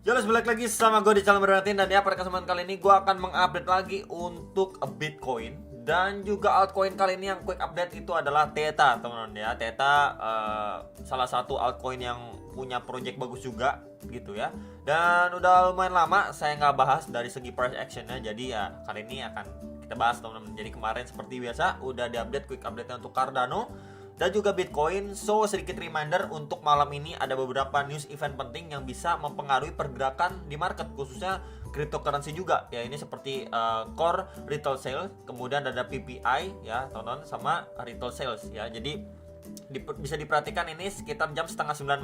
Jelas balik lagi sama gue di channel Bernardin. Dan ya pada kesempatan kali ini gue akan mengupdate lagi untuk Bitcoin dan juga altcoin. Kali ini yang quick update itu adalah Theta, teman-teman ya. Theta salah satu altcoin yang punya project bagus juga gitu ya. Dan udah lumayan lama saya nggak bahas dari segi price actionnya. Jadi ya kali ini akan kita bahas, teman-teman. Jadi kemarin seperti biasa udah diupdate quick update-nya untuk Cardano dan juga Bitcoin. So sedikit reminder untuk malam ini ada beberapa news event penting yang bisa mempengaruhi pergerakan di market, khususnya cryptocurrency juga ya. Ini seperti core retail sales, kemudian ada PPI ya teman-teman, sama retail sales ya. Jadi bisa diperhatikan ini sekitar jam setengah 9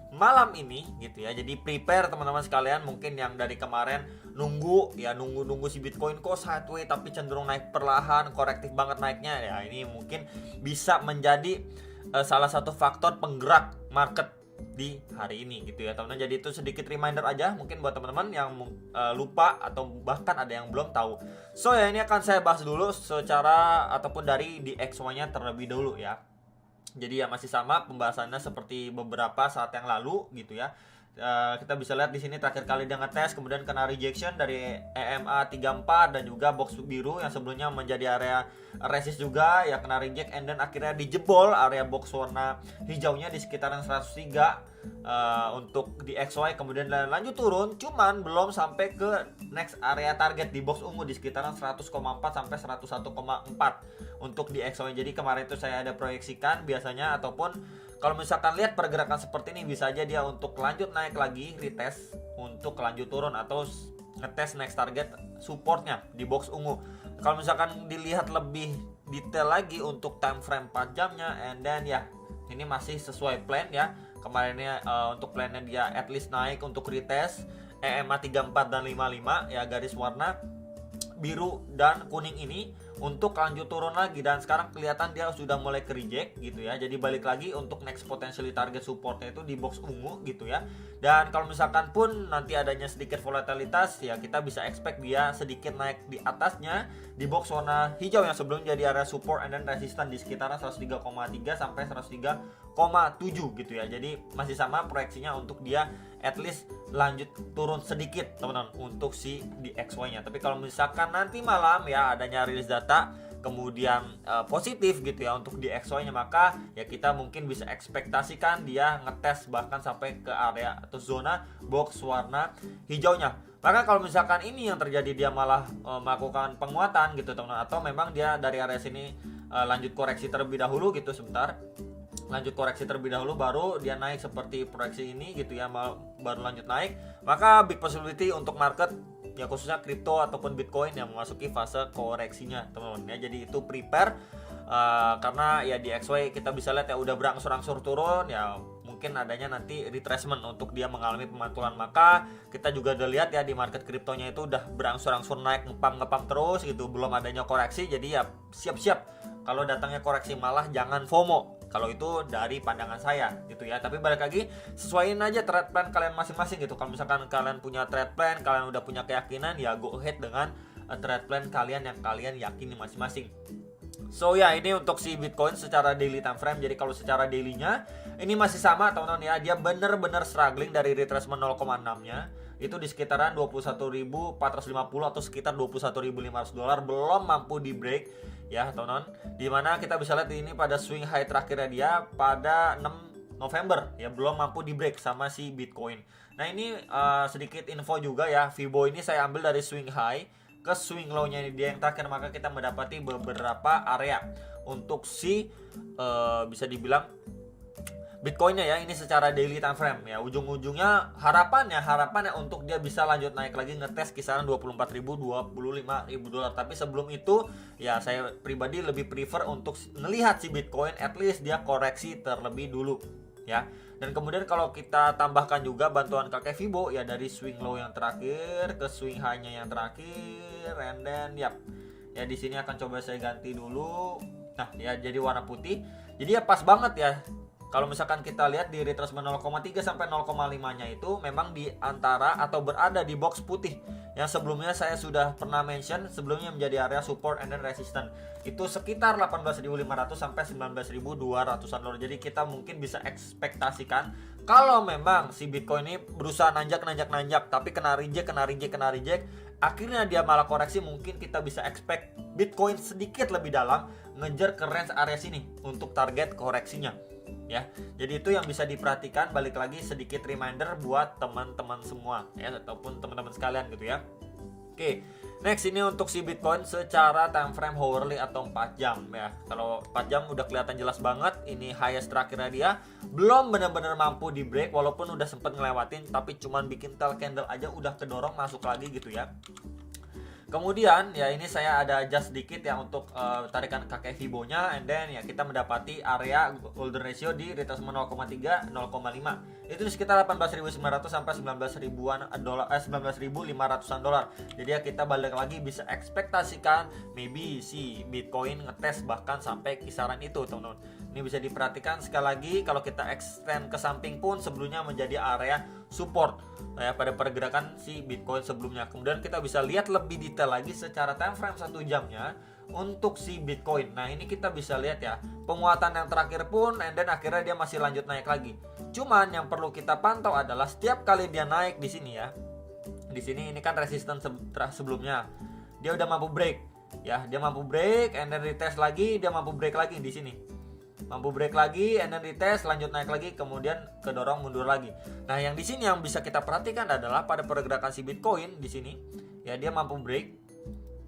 malam ini gitu ya. Jadi prepare teman-teman sekalian, mungkin yang dari kemarin nunggu si Bitcoin kok sideways tapi cenderung naik perlahan, korektif banget naiknya ya. Ini mungkin bisa menjadi salah satu faktor penggerak market di hari ini gitu ya teman-teman. Jadi itu sedikit reminder aja mungkin buat teman-teman yang lupa atau bahkan ada yang belum tahu. So ya ini akan saya bahas dulu secara ataupun dari DXY-nya terlebih dahulu ya. Jadi ya masih sama pembahasannya seperti beberapa saat yang lalu gitu ya. Kita bisa lihat di sini terakhir kali dia ngetes kemudian kena rejection dari EMA 34 dan juga box biru yang sebelumnya menjadi area resist juga ya, kena reject and then akhirnya dijebol area box warna hijaunya di sekitaran 103 untuk di XY, kemudian lanjut turun cuman belum sampai ke next area target di box ungu di sekitaran 100,4 sampai 101,4 untuk di XY. Jadi kemarin itu saya ada proyeksikan biasanya ataupun kalau misalkan lihat pergerakan seperti ini bisa aja dia untuk lanjut naik lagi, retest untuk lanjut turun atau ngetes next target supportnya di box ungu. Kalau misalkan dilihat lebih detail lagi untuk time frame 4 jamnya and then ya ini masih sesuai plan ya. Kemarinnya untuk plannya dia at least naik untuk retest EMA 34 dan 55 ya, garis warna biru dan kuning ini untuk lanjut turun lagi, dan sekarang kelihatan dia sudah mulai ke reject gitu ya. Jadi balik lagi untuk next potentially target supportnya itu di box ungu gitu ya. Dan kalau misalkan pun nanti adanya sedikit volatilitas ya kita bisa expect dia sedikit naik di atasnya di box warna hijau yang sebelum jadi area support and then resistance di sekitaran 103,3 sampai 103,7 gitu ya. Jadi masih sama proyeksinya untuk dia at least lanjut turun sedikit teman-teman untuk si DXY-nya. Tapi kalau misalkan nanti malam ya adanya rilis data kemudian positif gitu ya untuk DXY-nya, maka ya kita mungkin bisa ekspektasikan dia ngetes bahkan sampai ke area atau zona box warna hijaunya. Maka kalau misalkan ini yang terjadi dia malah melakukan penguatan gitu teman-teman, atau memang dia dari area sini lanjut koreksi terlebih dahulu gitu sebentar, lanjut koreksi terlebih dahulu baru dia naik seperti proyeksi ini gitu ya, baru lanjut naik, maka big possibility untuk market ya khususnya kripto ataupun Bitcoin yang memasuki fase koreksinya teman-teman ya. Jadi itu prepare karena ya di XY kita bisa lihat ya udah berangsur-angsur turun ya, mungkin adanya nanti retracement untuk dia mengalami pemantulan. Maka kita juga udah lihat ya di market kriptonya itu udah berangsur-angsur naik, ngepam terus gitu, belum adanya koreksi. Jadi ya siap-siap kalau datangnya koreksi, malah jangan FOMO kalau itu dari pandangan saya gitu ya. Tapi balik lagi sesuaiin aja trade plan kalian masing-masing gitu. Kalau misalkan kalian punya trade plan, kalian udah punya keyakinan ya go ahead dengan trade plan kalian yang kalian yakini masing-masing. So ya ini untuk si Bitcoin secara daily time frame. Jadi kalau secara dailynya ini masih sama teman-teman ya, dia bener-bener struggling dari retracement 0,6 nya itu di sekitaran 21.450 atau sekitar $21.500, belum mampu di break ya teman-teman. Dimana kita bisa lihat ini pada swing high terakhirnya dia pada 6 November ya, belum mampu di break sama si Bitcoin. Nah ini sedikit info juga ya, Fibo ini saya ambil dari swing high ke swing low-nya dia yang terakhir, maka kita mendapati beberapa area untuk si bisa dibilang Bitcoinnya ya. Ini secara daily time frame ya, ujung-ujungnya harapannya untuk dia bisa lanjut naik lagi, ngetes kisaran 24.000 $25.000. Tapi sebelum itu ya saya pribadi lebih prefer untuk melihat si Bitcoin at least dia koreksi terlebih dulu ya. Dan kemudian kalau kita tambahkan juga bantuan kakek Fibo ya dari swing low yang terakhir ke swing high-nya yang terakhir, and then ya di sini akan coba saya ganti dulu. Nah ya jadi warna putih. Jadi ya pas banget ya Kalau misalkan kita lihat di retracement 0,3 sampai 0,5-nya itu memang di antara atau berada di box putih yang sebelumnya saya sudah pernah mention, sebelumnya menjadi area support and then resistance. Itu sekitar 18.500 sampai 19.200-an dolar. Jadi kita mungkin bisa ekspektasikan kalau memang si Bitcoin ini berusaha nanjak tapi kena reject, akhirnya dia malah koreksi, mungkin kita bisa expect Bitcoin sedikit lebih dalam ngejar ke range area sini untuk target koreksinya. Ya, jadi itu yang bisa diperhatikan. Balik lagi sedikit reminder buat teman-teman semua ya, ataupun teman-teman sekalian gitu ya. Oke, next ini untuk si Bitcoin secara time frame hourly atau 4 jam ya. Kalau 4 jam udah kelihatan jelas banget, ini highest terakhirnya dia belum benar-benar mampu di break, walaupun udah sempet ngelewatin, tapi cuman bikin tail candle aja udah kedorong masuk lagi gitu ya. Kemudian ya ini saya ada adjust sedikit ya untuk tarikan kakek Fibo-nya, and then ya kita mendapati area golden ratio di retracement 0,3 0,5 itu di sekitar 18.900 sampai 19.000-an dolar, 19.500-an dolar. Jadi ya kita balik lagi bisa ekspektasikan maybe si Bitcoin ngetes bahkan sampai kisaran itu, teman-teman. Ini bisa diperhatikan sekali lagi kalau kita extend ke samping pun sebelumnya menjadi area support ya pada pergerakan si Bitcoin sebelumnya. Kemudian kita bisa lihat lebih detail lagi secara time frame 1 jamnya untuk si Bitcoin. Nah, ini kita bisa lihat ya, penguatan yang terakhir pun and then akhirnya dia masih lanjut naik lagi. Cuman yang perlu kita pantau adalah setiap kali dia naik di sini ya. Di sini ini kan resistance sebelumnya. Dia udah mampu break. Ya, dia mampu break and then retest lagi, dia mampu break lagi di sini. Mampu break lagi, and then retest, lanjut naik lagi, kemudian kedorong mundur lagi. Nah, yang di sini yang bisa kita perhatikan adalah pada pergerakan si Bitcoin di sini, ya dia mampu break.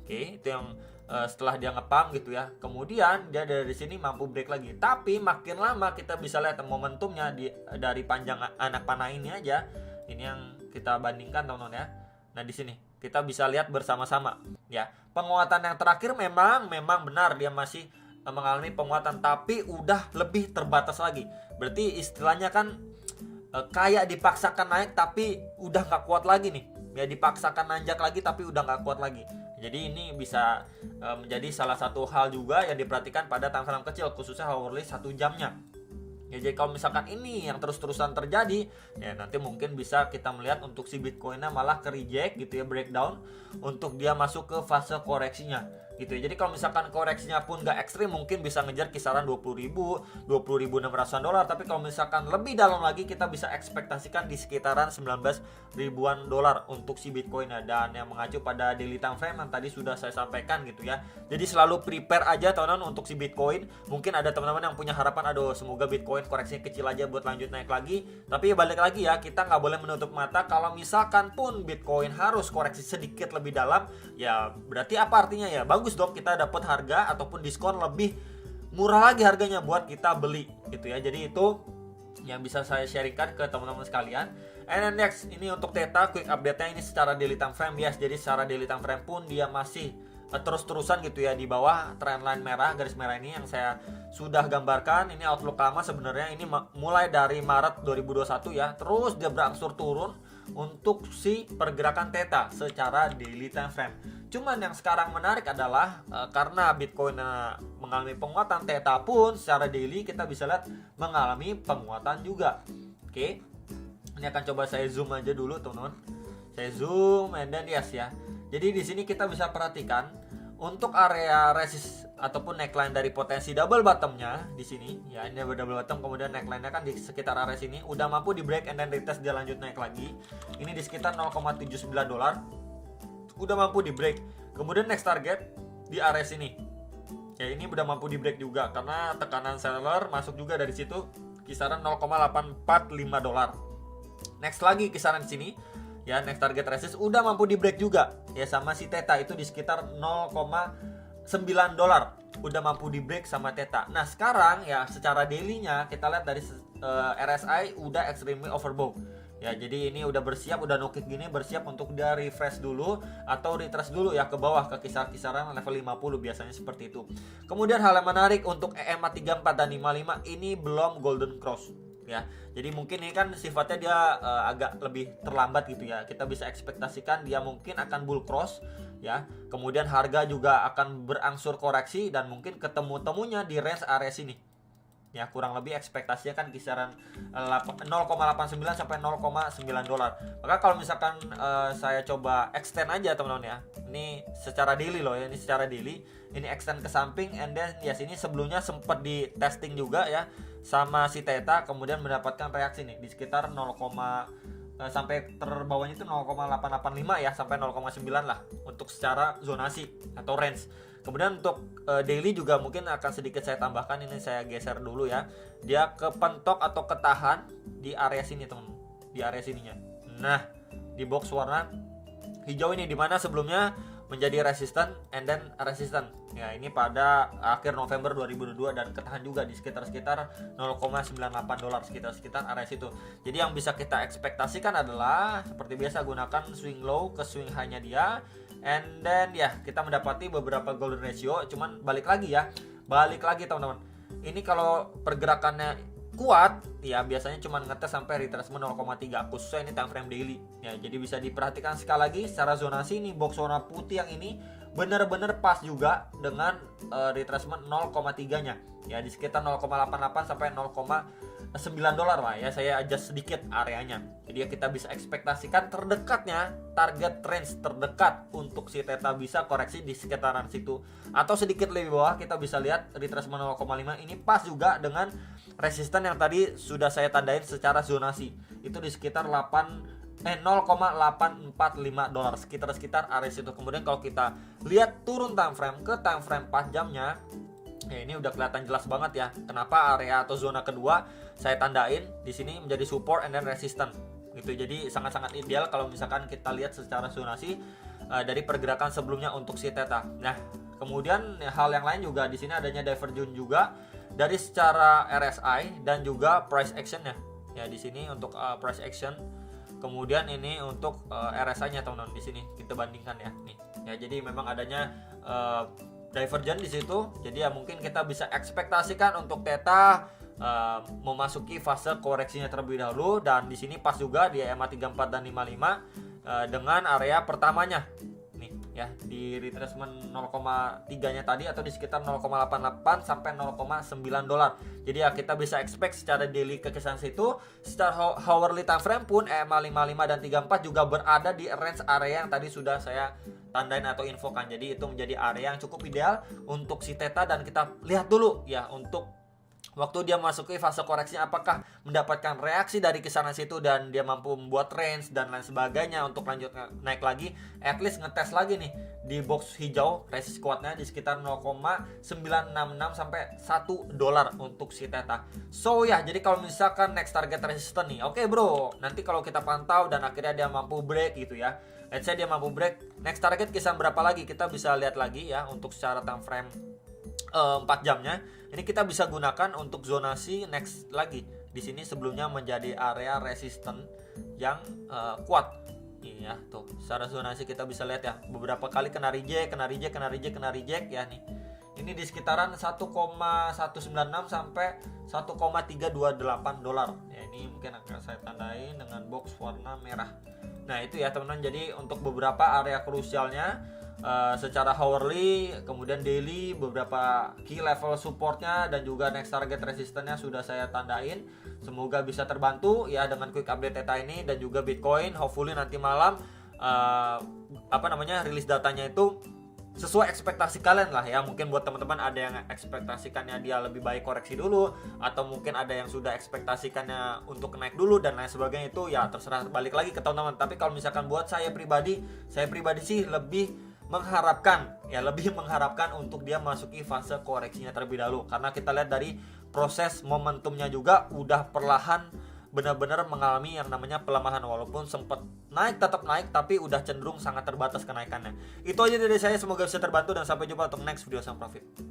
Oke, itu yang setelah dia ngepump gitu ya. Kemudian dia dari sini mampu break lagi. Tapi makin lama kita bisa lihat momentumnya dari panjang anak panah ini aja. Ini yang kita bandingkan, teman-teman ya. Nah, di sini kita bisa lihat bersama-sama ya. Penguatan yang terakhir memang benar dia masih mengalami penguatan, tapi udah lebih terbatas lagi. Berarti istilahnya kan kayak dipaksakan naik tapi udah nggak kuat lagi nih. Ya dipaksakan nanjak lagi tapi udah nggak kuat lagi. Jadi ini bisa menjadi salah satu hal juga yang diperhatikan pada time frame kecil, khususnya hourly 1 jamnya. Ya, jadi kalau misalkan ini yang terus-terusan terjadi, ya nanti mungkin bisa kita melihat untuk si Bitcoinnya malah ke reject gitu ya, breakdown untuk dia masuk ke fase koreksinya gitu ya. Jadi kalau misalkan koreksinya pun gak ekstrim, mungkin bisa ngejar kisaran 20.000, 20.600-an dolar. Tapi kalau misalkan lebih dalam lagi, kita bisa ekspektasikan di sekitaran 19.000-an dolar untuk si Bitcoinnya. Dan yang mengacu pada daily time frame yang tadi sudah saya sampaikan gitu ya. Jadi selalu prepare aja teman-teman untuk si Bitcoin. Mungkin ada teman-teman yang punya harapan, aduh semoga Bitcoin koreksinya kecil aja buat lanjut naik lagi. Tapi ya balik lagi ya, kita nggak boleh menutup mata kalau misalkan pun Bitcoin harus koreksi sedikit lebih dalam, ya berarti apa artinya ya? Bagus dong kita dapat harga ataupun diskon lebih murah lagi harganya buat kita beli gitu ya. Jadi itu yang bisa saya sharingkan ke teman-teman sekalian. And then next, ini untuk Theta quick update-nya ini secara daily time frame ya. Jadi secara daily time frame pun dia masih terus-terusan gitu ya di bawah trendline merah, garis merah ini yang saya sudah gambarkan. Ini outlook lama sebenarnya, ini mulai dari Maret 2021 ya. Terus dia berangsur turun untuk si pergerakan Theta secara daily time frame. Cuman yang sekarang menarik adalah karena Bitcoin mengalami penguatan, Theta pun secara daily kita bisa lihat mengalami penguatan juga. Oke. Ini akan coba saya zoom aja dulu, teman-teman. Saya zoom and then yes ya. Jadi di sini kita bisa perhatikan untuk area resist ataupun neckline dari potensi double bottomnya di sini ya, ini double bottom, kemudian neckline-nya kan di sekitar area sini udah mampu di break and then retest, dia lanjut naik lagi. Ini di sekitar 0,79 dolar udah mampu di break. Kemudian next target di area sini ya, ini udah mampu di break juga karena tekanan seller masuk juga dari situ kisaran 0,845 dolar. Next lagi kisaran sini ya, next target resist udah mampu di break juga ya, sama si Theta itu di sekitar 0,9 dolar udah mampu di break sama Theta. Nah sekarang ya secara daily-nya kita lihat dari RSI udah extremely overbought ya. Jadi ini udah bersiap, udah nukik gini, bersiap untuk dia refresh dulu atau retrace dulu ya ke bawah ke kisaran level 50 biasanya seperti itu. Kemudian hal yang menarik untuk EMA 34 dan 55 ini belum golden cross ya. Jadi mungkin ini kan sifatnya dia agak lebih terlambat gitu ya. Kita bisa ekspektasikan dia mungkin akan bull cross ya. Kemudian harga juga akan berangsur koreksi dan mungkin ketemu-temunya di range area sini. Ya, kurang lebih ekspektasinya kan kisaran 0,89 sampai 0,9 dolar. Maka kalau misalkan saya coba extend aja teman-teman ya. Ini secara daily loh ya, ini secara daily. Ini extend ke samping, and then ya sini sebelumnya sempat di testing juga ya sama si Theta, kemudian mendapatkan reaksi nih di sekitar 0, sampai terbawahnya itu 0,885 ya, sampai 0,9 lah untuk secara zonasi atau range. Kemudian untuk daily juga mungkin akan sedikit saya tambahkan, ini saya geser dulu ya. Dia kepentok atau ketahan di area sini teman, di area sininya. Nah, di box warna hijau ini dimana sebelumnya menjadi resisten and then resisten. Ya, ini pada akhir November 2022 dan ketahan juga di sekitar 0,98 dolar, sekitar area situ. Jadi yang bisa kita ekspektasikan adalah seperti biasa gunakan swing low ke swing high-nya dia, and then ya kita mendapati beberapa golden ratio. Cuman balik lagi teman-teman. Ini kalau pergerakannya kuat ya biasanya cuma ngetes sampai retracement 0,3, khususnya ini time frame daily ya. Jadi bisa diperhatikan sekali lagi secara zonasi, ini box warna putih yang ini benar-benar pas juga dengan retracement 0,3 nya ya, di sekitar 0,88 sampai 0,9 dolar lah ya. Saya adjust sedikit areanya, jadi ya kita bisa ekspektasikan terdekatnya target range terdekat untuk si Theta bisa koreksi di sekitaran situ, atau sedikit lebih bawah kita bisa lihat retracement 0,5 ini pas juga dengan resisten yang tadi sudah saya tandain secara zonasi, itu di sekitar 0,845 dolar, sekitar area situ. Kemudian kalau kita lihat turun time frame ke time frame 4 jamnya, ya ini udah kelihatan jelas banget ya kenapa area atau zona kedua saya tandain di sini menjadi support and then resistance gitu. Jadi sangat-sangat ideal kalau misalkan kita lihat secara zonasi dari pergerakan sebelumnya untuk si Theta. Nah, kemudian hal yang lain juga di sini adanya divergence juga dari secara RSI dan juga price action ya. Ya di sini untuk price action. Kemudian ini untuk RSI-nya teman-teman, di sini kita bandingkan ya nih. Ya jadi memang adanya divergence di situ. Jadi ya mungkin kita bisa ekspektasikan untuk Theta memasuki fase koreksinya terlebih dahulu, dan di sini pas juga di EMA 34 dan 55 dengan area pertamanya nih ya di retracement 0,3-nya tadi atau di sekitar 0,88 sampai 0,9 dolar. Jadi ya kita bisa expect secara daily ke kisaran situ. Secara hourly time frame pun EMA 55 dan 34 juga berada di range area yang tadi sudah saya tandain atau infokan. Jadi itu menjadi area yang cukup ideal untuk si Theta, dan kita lihat dulu ya untuk waktu dia masuki fase koreksi apakah mendapatkan reaksi dari kisaran situ dan dia mampu membuat range dan lain sebagainya untuk lanjut naik lagi, at least ngetes lagi nih di box hijau resist kuatnya di sekitar 0,966 sampai 1 dolar untuk si Theta. So ya, jadi kalau misalkan next target resistance nih, oke bro, nanti kalau kita pantau dan akhirnya dia mampu break gitu ya, let's say dia mampu break, next target kisaran berapa lagi kita bisa lihat lagi ya untuk secara time frame 4 jamnya. Ini kita bisa gunakan untuk zonasi next lagi. Di sini sebelumnya menjadi area resisten yang kuat. Iya tuh, secara zonasi kita bisa lihat ya, beberapa kali kena reject ya nih. Ini di sekitaran 1,196 sampai 1,328 dolar. Ya ini mungkin akan saya tandain dengan box warna merah. Nah, itu ya teman-teman. Jadi untuk beberapa area krusialnya secara hourly, kemudian daily, beberapa key level supportnya dan juga next target resistannya sudah saya tandain. Semoga bisa terbantu ya dengan quick update Theta ini dan juga Bitcoin. Hopefully nanti malam rilis datanya itu sesuai ekspektasi kalian lah ya. Mungkin buat teman-teman ada yang ekspektasikannya dia lebih baik koreksi dulu, atau mungkin ada yang sudah ekspektasikannya untuk naik dulu dan lain sebagainya. Itu ya terserah, balik lagi ke teman-teman. Tapi kalau misalkan buat saya pribadi sih lebih mengharapkan untuk dia masuki fase koreksinya terlebih dahulu, karena kita lihat dari proses momentumnya juga udah perlahan benar-benar mengalami yang namanya pelemahan, walaupun sempat tetap naik tapi udah cenderung sangat terbatas kenaikannya. Itu aja dari saya, semoga bisa terbantu dan sampai jumpa untuk next video. Sam Profit.